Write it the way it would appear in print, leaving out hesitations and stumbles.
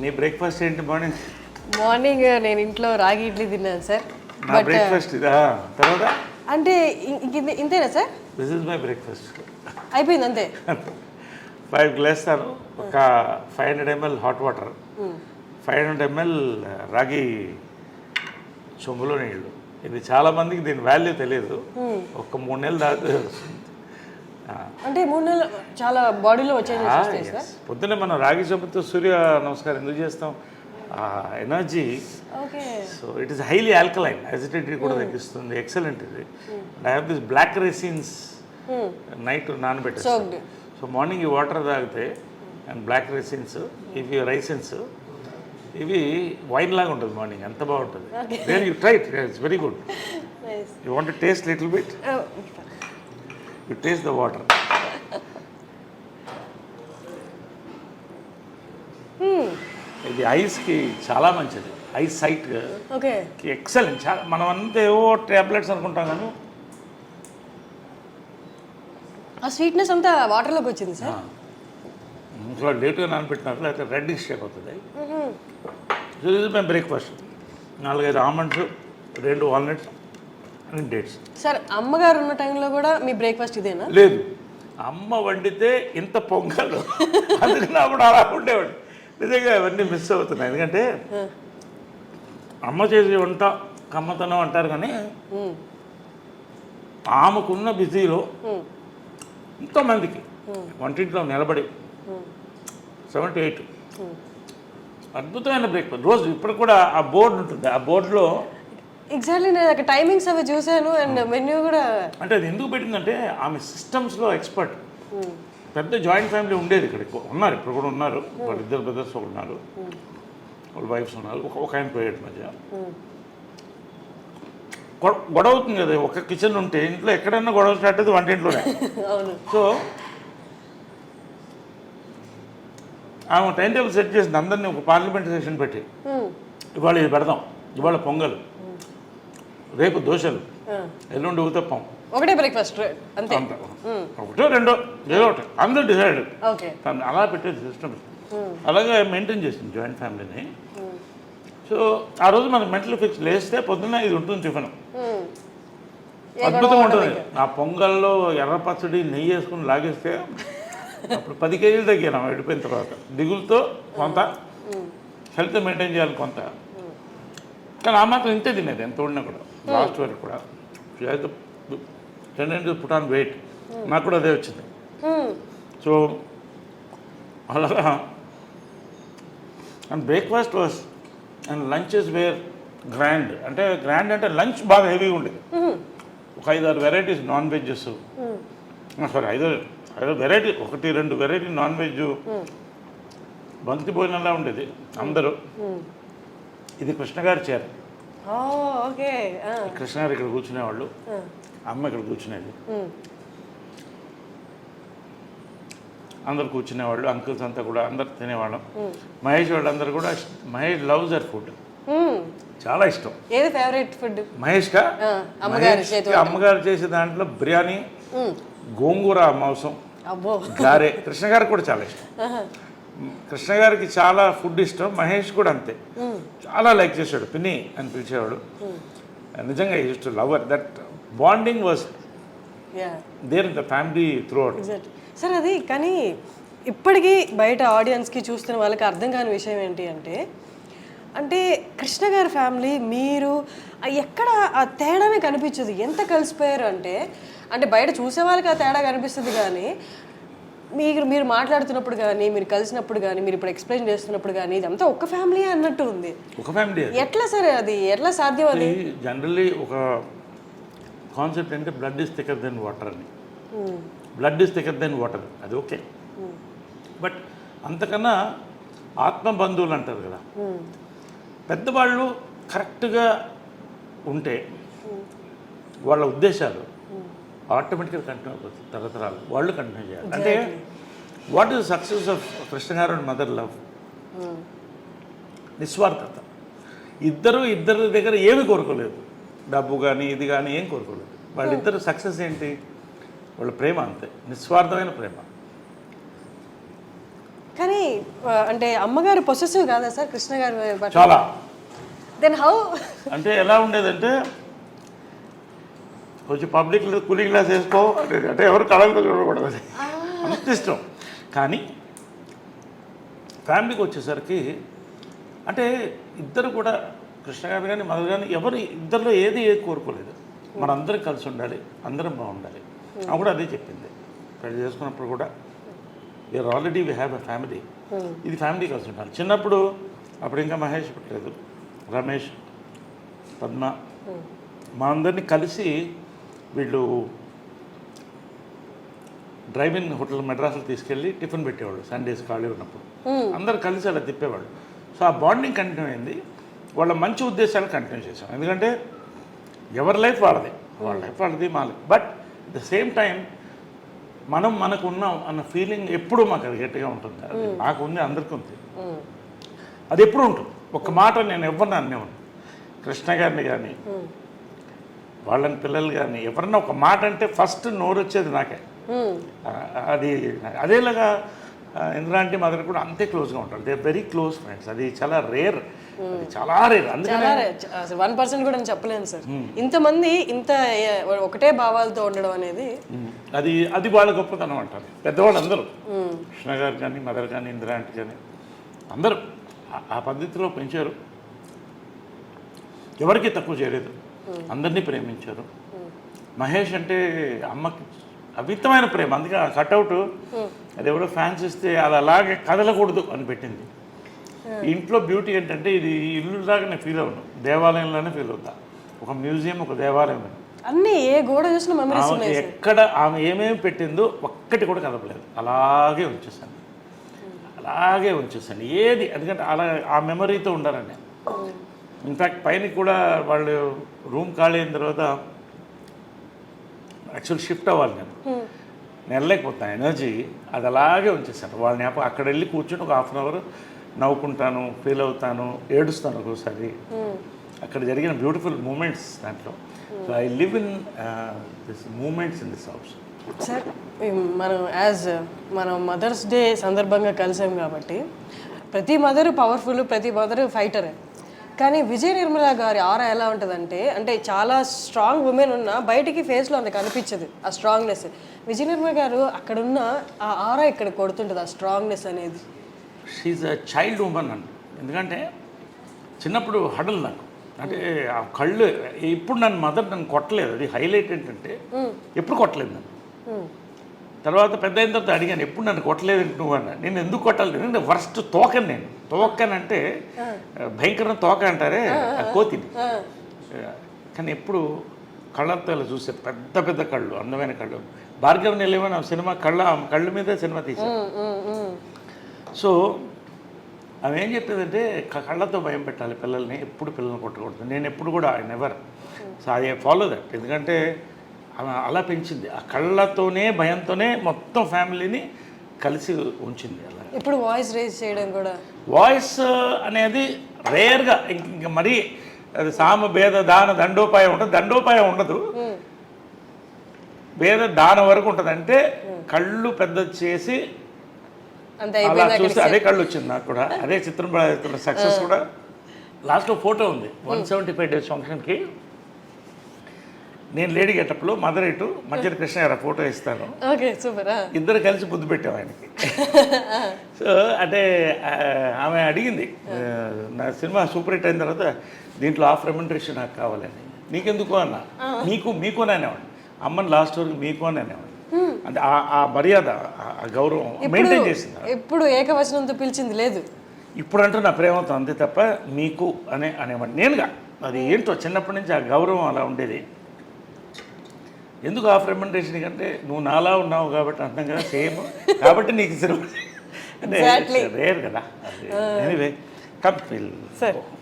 నీ బ్రేక్ఫాస్ట్ ఏంటి morning? Morning నేను ఇంట్లో రాగి ఇడ్లీ తిన్నాను సార్. నా బ్రేక్ఫాస్ట్ ఇదా? తర్వాత అంటే ఇంతేనా sir? This is my breakfast. అయిపోయింది అంతే. 5 గ్లాసాలు, ఒక 500 ml హాట్ వాటర్, 500 ml రాగి చెంబులో నీళ్ళు. ఇది చాలా మందికి దీని వాల్యూ తెలియదు. ఒక 3 నెలలు దాకా అంటే 3 నెలలు చాలా బాడీలో వచ్చేది సార్. పొద్దున్నే మనం రాగి చెంబుతో సూర్య నమస్కారం ఎందుకు చేస్తాం? Energy. So it is highly alkaline, acidity కూడా తగ్గిస్తుంది. ఎక్సలెంట్ ఇది. I have this black raisins night నానబెట్టేస్తాను. సో మార్నింగ్ ఈ వాటర్ తాగితే అండ్ బ్లాక్ రైసిన్స్, ఇవి రైసిన్స్, ఇవి వైన్ లాగా ఉంటుంది మార్నింగ్. ఎంత బాగుంటుంది. Then you try it, it's very good. You want to taste little bit? You taste the water. ఇది ఐస్కి చాలా మంచిది. Eyes sight excellent. చాలా మనం అంతా ఏవో టాబ్లెట్స్ అనుకుంటాం కానీ ఆ స్వీట్నెస్ అంతా వాటర్లోకి వచ్చింది సార్. ఇంట్లో లేట్గా నానబెట్టినారు, లేకపోతే రెడ్డిష్ షేప్ అవుతుంది. సో ఇది మేము breakfast. 4-5 almonds, 2 walnuts and dates. Sir అమ్మగారు ఉన్న టైంలో కూడా మీ బ్రేక్ఫాస్ట్ ఇదేనా? లేదు, అమ్మ వండితే ఇంత పొంగలు, అందుకని అప్పుడు అలా ఉండేవాడు. నిజంగా అవన్నీ మిస్ అవుతున్నాయి. ఎందుకంటే అమ్మ చేసే వంట కమ్మతనం అంటారు, కానీ ఆమెకున్న బిజీలో ఎంతోమందికి వంటింట్లో నిలబడి 7 to 8 అద్భుతమైన బ్రేక్ఫాస్ట్ రోజు. ఇప్పుడు కూడా ఆ బోర్డు ఉంటుంది, ఆ బోర్డులో ఎగ్జాక్ట్లీ నేను అక్కడ టైమింగ్స్ అవి చూశాను అండ్ మెన్యూ కూడా. అంటే అది ఎందుకు పెట్టిందంటే ఆమె సిస్టమ్స్లో ఎక్స్పర్ట్. పెద్ద జాయింట్ ఫ్యామిలీ ఉండేది ఇక్కడ, ఉన్నారు ఇప్పుడు కూడా ఉన్నారు. వాళ్ళు 2 బ్రదర్స్ ఉన్నారు, వాళ్ళ వైఫ్స్ ఉన్నారు, ఒక ఆయన పోయేటి మధ్య గొడవ అవుతుంది కదా. ఒక కిచెన్ ఉంటే ఇంట్లో ఎక్కడైనా గొడవ స్టార్ట్ అయితే వంటింట్లోనే. సో ఆమె టైం టేబుల్ సెట్ చేసింది, అందరినీ ఒక పార్లమెంట్ సెషన్ పెట్టి ఇవాళ ఇది పెడదాం, ఇవాళ పొంగల్, రేపు దోశలు, ఎల్లుండి ఊతప్పం, ఒకటే బ్రేక్ఫాస్ట్ అంతే, ఒకటో రెండో ఏదో ఒకటి, అందరూ డిసైడ్. అలా పెట్టేది సిస్టమ్. అలాగే మెయింటైన్ చేసింది జాయింట్ ఫ్యామిలీని. సో ఆ రోజు మనకు మెంటల్ ఫిక్స్ లేస్తే పొద్దున్న ఇది ఉంటుంది టిఫిన్, అద్భుతంగా ఉంటుంది. ఆ పొంగల్లో ఎర్ర పచ్చడి నెయ్యి వేసుకుని లాగేస్తే అప్పుడు 10 kgs తగ్గాను వెళ్ళిపోయిన తర్వాత. దిగులతో కొంత, హెల్త్ మెయింటైన్ చేయాలి కొంత, కానీ ఆ మాత్రం ఇంతే తినేది ఎంత ఉడినా కూడా. లాస్ట్ వరకు కూడా టెండెన్స్ పుట్ ఆన్ వెయిట్. నాకు కూడా అదే వచ్చింది. సో అలాగా and breakfast was and lunches were grand. అంటే గ్రాండ్ అంటే లంచ్ బాగా హెవీగా ఉండేది. ఒక 5-6 varieties non vegs, sorry 5 variety, 1-2 variety non veg, బంతి భోజనంలా ఉండేది అందరూ. ఇది కృష్ణగారి చీర. కృష్ణగారు ఇక్కడ కూర్చునేవాళ్ళు, అమ్మ ఇక్కడ కూర్చునేది, అందరు కూర్చునేవాళ్ళు, అంకుల్స్ అంతా కూడా అందరు తినేవాళ్ళం. మహేష్ వాళ్ళందరూ కూడా. మహేష్ లవ్స్ దర్ ఫుడ్, చాలా ఇష్టం. ఏది ఫేవరెట్ ఫుడ్ మహేష్కా? అమ్మగారు చేసే దాంట్లో బిర్యానీ, గోంగూర మాంసం, గారే. కృష్ణ గారికి కూడా చాలా ఇష్టం. కృష్ణ గారికి చాలా ఫుడ్ ఇష్టం, మహేష్ కూడా అంతే, చాలా లైక్ చేశాడు. పిన్ని అని పిలిచేవాడు. నిజంగా use to love that bonding was there in the family throughout. Sir అది కానీ ఇప్పటికీ బయట ఆడియన్స్కి చూస్తున్న వాళ్ళకి అర్థం కాని విషయం ఏంటి అంటే కృష్ణ గారి ఫ్యామిలీ మీరు ఎక్కడ ఆ తేడానే కనిపించదు. ఎంత కలిసిపోయారు అంటే బయట చూసే వాళ్ళకి ఆ తేడా కనిపిస్తుంది, కానీ మీరు మాట్లాడుతున్నప్పుడు కానీ, మీరు కలిసినప్పుడు కానీ, మీరు ఇప్పుడు ఎక్స్ప్లెయిన్ చేస్తున్నప్పుడు కానీ ఇదంతా ఒక ఫ్యామిలీ అన్నట్టు ఉంది. ఒక ఫ్యామిలీ ఎట్లా సార్ అది ఎట్లా సాధ్యం? అది జనరల్లీ ఒక కాన్సెప్ట్ అంటే blood is thicker than water అని. Blood is thicker than water, అది ఓకే. బట్ అంతకన్నా ఆత్మ బంధువులు అంటారు కదా, పెద్దవాళ్ళు కరెక్ట్గా ఉంటే వాళ్ళ ఉద్దేశాలు ఆటోమేటిక్గా కంటిన్యూ అయిపోతుంది. తరతరాలు వాళ్ళు కంటిన్యూ చేయాలి. అంటే what is success of Krishna గారు అండ్ మదర్ లవ్? నిస్వార్థత. ఇద్దరి దగ్గర ఏమి కోరుకోలేదు, డబ్బు కానీ ఇది కానీ ఏం కోరుకోలేదు. వాళ్ళిద్దరు సక్సెస్ ఏంటి? వాళ్ళ ప్రేమ అంతే, నిస్వార్థమైన ప్రేమ. కానీ అంటే అమ్మగారు పొసెసివ్ కాదా సార్ కృష్ణ గారి పట్ల? చాలా. Then how? అంటే ఎలా ఉండేదంటే కొంచెం పబ్లిక్ కూలింగ్ గ్లాస్ వేసుకో అంటే ఎవరు కళలు చూడకూడదు, అంత ఇష్టం. కానీ ఫ్యామిలీకి వచ్చేసరికి అంటే ఇద్దరు కూడా కృష్ణ గారు కానీ మదర్ కానీ ఎవరు ఇద్దరిలో ఏది కోరుకోలేదు, మనందరం కలిసి ఉండాలి, అందరం బాగుండాలి. ఆమె కూడా అదే చెప్పింది పెళ్లి చేసుకున్నప్పుడు కూడా, we are already we have a family, ఇది ఫ్యామిలీ కలిసి ఉండాలి. చిన్నప్పుడు అప్పుడు ఇంకా మహేష్ పుట్టలేదు, రమేష్, పద్మ, మా అందరినీ కలిసి వీళ్ళు డ్రైవ్-ఇన్ హోటల్ మెడ్రాస్లో తీసుకెళ్ళి టిఫిన్ పెట్టేవాళ్ళు సండేస్ ఖాళీ ఉన్నప్పుడు, అందరు కలిసి అలా తిప్పేవాళ్ళు. సో ఆ బాండింగ్ కంటిన్యూ అయింది, వాళ్ళ మంచి ఉద్దేశాలు కంటిన్యూ చేసాం. ఎందుకంటే ఎవరి లైఫ్ వాళ్ళది, వాళ్ళ లైఫ్ వాళ్ళది, మా life. But the same time మనం మనకు ఉన్నాం అన్న ఫీలింగ్ ఎప్పుడూ మాకు అది గట్టిగా ఉంటుంది. అది నాకు ఉంది, అందరికీ ఉంది, అది ఎప్పుడు ఉంటుంది. ఒక మాట నేను ఎవరిని అనేవాడిని, కృష్ణ గారిని కానీ వాళ్ళని పిల్లలు కానీ ఎవరన్నా ఒక మాట అంటే ఫస్ట్ నోరు వచ్చేది నాకే. అది అదేలాగా ఇంద్రాంటి మదర్ కూడా అంతే క్లోజ్గా ఉంటారు, దే వెరీ క్లోజ్ ఫ్రెండ్స్. అది చాలా రేర్, అది చాలా రేర్. అందుకని 1% కూడా చెప్పలేను సార్, ఇంతమంది ఇంత ఒకటే భావాలతో ఉండడం అనేది అది వాళ్ళ గొప్పతనం అంటారు పెద్దవాళ్ళు అందరూ. కృష్ణ గారు కానీ మదర్ కానీ ఇంద్రాంటి కానీ అందరూ ఆ పద్ధతిలో పెంచారు, ఎవరికి తక్కువ చేయలేదు, అందరినీ ప్రేమించారు. మహేష్ అంటే అమ్మకి అమితమైన ప్రేమ, అందుకే ఆ కట్అవుట్ అది ఎవరో ఫ్యాన్స్ ఇస్తే అది అలాగే కదలకూడదు అని పెట్టింది. ఇంట్లో బ్యూటీ ఏంటంటే ఇది ఇల్లు లాగా నేను ఫీల్ అవ్వను, దేవాలయంలోనే ఫీల్ అవుతా. ఒక మ్యూజియం, ఒక దేవాలయం అన్నీ ఏ గోడ చూసిన మెమరీస్ ఉన్నాయి. ఎక్కడ ఆమె ఏమేమి పెట్టిందో ఒక్కటి కూడా కదపలేదు, అలాగే ఉంచేసాను, అలాగే ఉంచేసాను ఏది. ఎందుకంటే అలా ఆ మెమరీతో ఉండాలని. ఇన్ఫ్యాక్ట్ పైన కూడా వాళ్ళు రూమ్ ఖాళీ అయిన తర్వాత యాక్చువల్ షిఫ్ట్ అవ్వాలి, నేను వెళ్ళలేకపోతాను, ఎనర్జీ అది అలాగే ఉంచేసాను. వాళ్ళని అక్కడ వెళ్ళి కూర్చొని ఒక 1/2 అవర్ నవ్వుకుంటాను, ఫీల్ అవుతాను, ఏడుస్తాను ఒక్కోసారి. అక్కడ జరిగిన బ్యూటిఫుల్ మూమెంట్స్ దాంట్లో. So I live in this moments in this house. Sir మనం మదర్స్ డే సందర్భంగా కలిసాం కాబట్టి ప్రతి మదరు పవర్ఫుల్, ప్రతి మదరు ఫైటరే. కానీ విజయ నిర్మల గారి ఆరా ఎలా ఉంటుందంటే, అంటే చాలా స్ట్రాంగ్ ఉమెన్ ఉన్నా బయటికి ఫేస్లో అంత కనిపించదు ఆ స్ట్రాంగ్నెస్. విజయ నిర్మల గారు అక్కడున్న ఆ ఆరా ఇక్కడ కొడుతుంటుంది, ఆ స్ట్రాంగ్నెస్ అనేది. షీఈ్ అ చైల్డ్ ఉమెన్ అండి. ఎందుకంటే చిన్నప్పుడు హడల్ నాకు, అంటే ఆ కళ్ళు ఇప్పుడు నన్ను కొట్టలేదు, అది హైలైట్ ఏంటంటే ఎప్పుడు కొట్టలేదు నన్ను. తర్వాత పెద్ద అయిన తర్వాత అడిగాను, ఎప్పుడు నన్ను కొట్టలేదు నువ్వు అన్న. నేను ఎందుకు కొట్టాలి, ఎందుకంటే వర్స్ట్ తోకని నేను. తోకనంటే భయంకరమైన తోక అంటారే, కోతిని. కానీ ఎప్పుడు కళ్ళతో ఇలా చూసే పెద్ద పెద్ద కళ్ళు, అందమైన కళ్ళు. భార్గవ్ నిలయమని సినిమా కళ్ళు మీద సినిమా తీశాను. సో ఆమె ఏం చెప్పేదంటే కళ్ళతో భయం పెట్టాలి పిల్లల్ని, ఎప్పుడు పిల్లల్ని కొట్టకూడదు. నేను ఎప్పుడు కూడా never. So I follow that. ఎందుకంటే ఆమె అలా పెంచింది, ఆ కళ్ళతోనే భయంతోనే మొత్తం ఫ్యామిలీని కలిసి ఉంచింది. అలా ఇప్పుడు వాయిస్ రేజ్ చేయడం కూడా, వాయిస్ అనేది రేర్గా, ఇంక మరీ అది సామ భేద దాన దండోపాయం ఉంటుంది, దండోపాయం ఉండదు, భేద దాన వరకు ఉంటుంది. అంటే కళ్ళు పెద్ద చేసి అలా చూస్తే అదే కళ్ళు వచ్చింది నాకు కూడా. అదే చిత్రం సక్సెస్ కూడా. లాస్ట్లో ఫోటో ఉంది 175 days ఫంక్షన్కి, నేను లేడీ గెటప్లో, మదర్ ఇటు, మధ్యలో కృష్ణ గారు ఫోటో ఇస్తాను, ఇద్దరు కలిసి ముద్దు పెట్టాం ఆయనకి. సో అంటే ఆమె అడిగింది, నా సినిమా సూపర్ హిట్ అయిన తర్వాత దీంట్లో హాఫ్ రెమ్యునరేషన్ నాకు కావాలని. నీకెందుకు అన్న, మీకు అని అనేవాడు, అమ్మని లాస్ట్ వరకు మీకు అని అనేవాడు. అంటే ఆ మర్యాద, ఆ గౌరవం మెయింటైన్ చేసింది. ఇప్పుడు ఏకవచనంతో పిలిచింది లేదు, ఇప్పుడు అంటూ నా ప్రేమతో, అంతే తప్ప మీకు అనేవాడు నేనుగా. అది ఏంటో చిన్నప్పటి నుంచి ఆ గౌరవం అలా ఉండేది. ఎందుకు ఆఫ్ రెమ్యునరేషన్ కంటే నువ్వు నాలా ఉన్నావు కాబట్టి అంటాం కదా, సేమ్ కాబట్టి నీకు సినిమా అంటే రేర్ కదా. Anyway come feel.